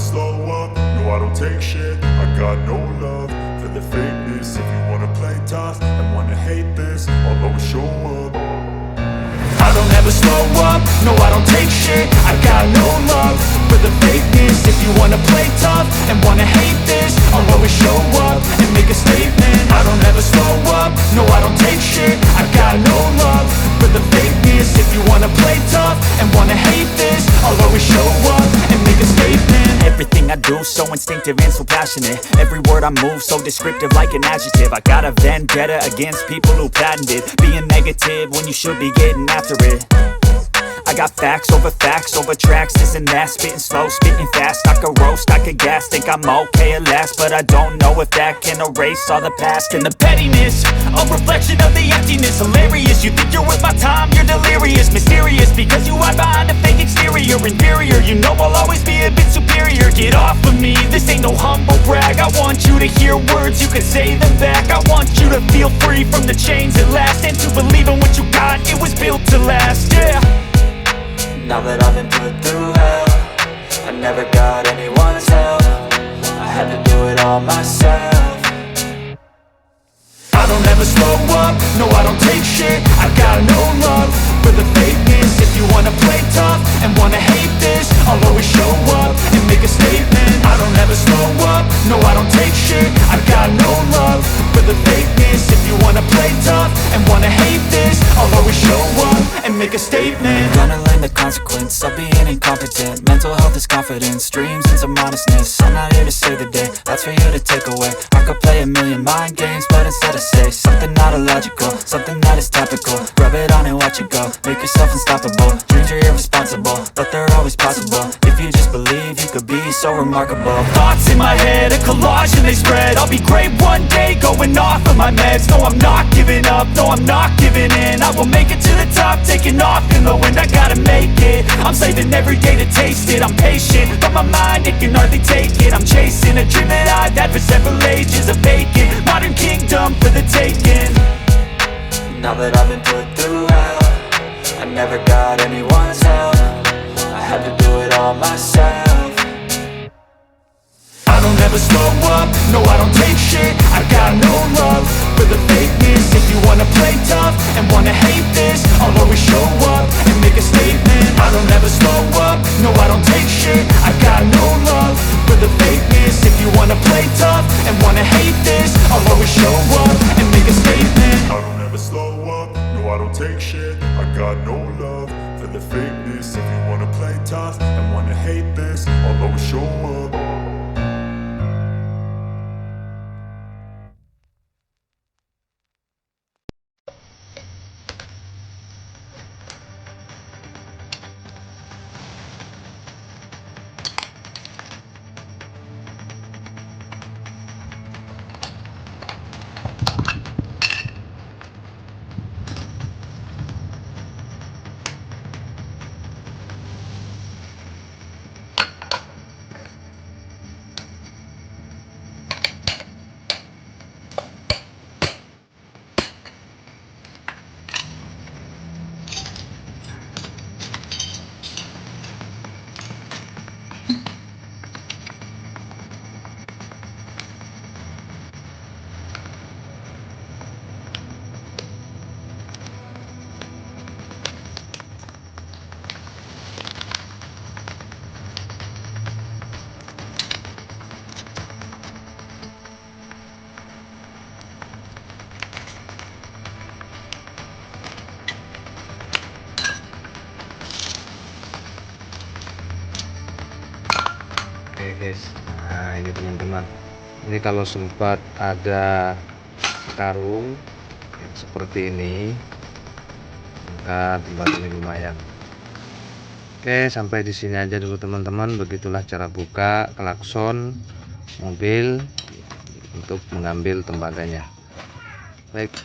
slow up, no I don't take shit. I got no love for the fakeness. If you wanna play tough and wanna hate this, I'll always show up. I don't ever slow up, no I don't take shit. I got no love for the fakeness. If you wanna play tough and wanna hate this, I'll always show up and make a statement. I don't ever slow up, no I don't take shit. I got no love for the fakeness. If you wanna play tough and wanna hate this, I'll always show up and make a statement. Everything I do so instinctive and so passionate. Every word I move so descriptive like an adjective. I got a vendetta against people who patented being negative when you should be getting after it. I got facts over tracks, this and that. Spitting slow, spitting fast. I could roast, I could gas. Think I'm okay at last, but I don't know if that can erase all the past. And the pettiness, a reflection of the emptiness. Hilarious, you think you're worth my time, you're delirious. Mysterious, because you hide behind a fake exterior. Inferior, you know I'll always be a bit superior. Get off of me, this ain't no humble brag. I want you to hear words, you can say them back. I want you to feel free from the chains at last, and to believe in what you got, it was built to last, yeah. Now that I've been put through hell, I never got anyone's help. I had to do it all myself. I don't ever slow up, no I don't take shit. I got no love for the fakeness. If you wanna play tough and wanna hate this, I'll always show up and make a statement. I don't ever slow up, no I don't take shit. I got no love for the fakeness. If you wanna play tough and wanna hate this, I'll always show up and make a statement. Gonna learn the consequence of being incompetent. Mental health is confidence, dreams and some honestness. I'm not here to save the day, that's for you to take away. I could play a million mind games, but instead I say something not illogical, something that is topical. Rub it on and watch it go, make yourself unstoppable. Dreams are irresponsible, but they're always possible. If you just believe, you could be so remarkable. Thoughts in my head, a collage and they spread. I'll be great one day, going off of my meds. No, I'm not giving up, no, I'm not giving in. I will make it to the top, taking off in the wind. I gotta make it, I'm saving every day to taste it. I'm patient, but my mind, it can hardly take it. I'm chasing a dream that I've had for several ages. A vacant, modern kingdom for the taking. Now that I've been put through hell, I never got anyone's help. I had to do it all myself. I don't ever slow up, no I don't take shit. I got no love for the fakeness. If you wanna play tough and wanna hate this, I'll always show up and make a statement. I don't ever slow up, no I don't take shit. I got no love for the fakeness. If you wanna play tough and wanna hate this, I'll always show up and make a statement. I don't ever slow up, no I don't take shit. I got no love for the fakeness. If you wanna play tough and wanna hate this, I'll always show up. Oke guys, nah ini teman-teman, ini kalau sempat ada karung yang seperti ini, maka tempat ini lumayan. Oke, sampai di sini aja dulu teman-teman. Begitulah cara buka klakson mobil untuk mengambil tembaganya. Baik.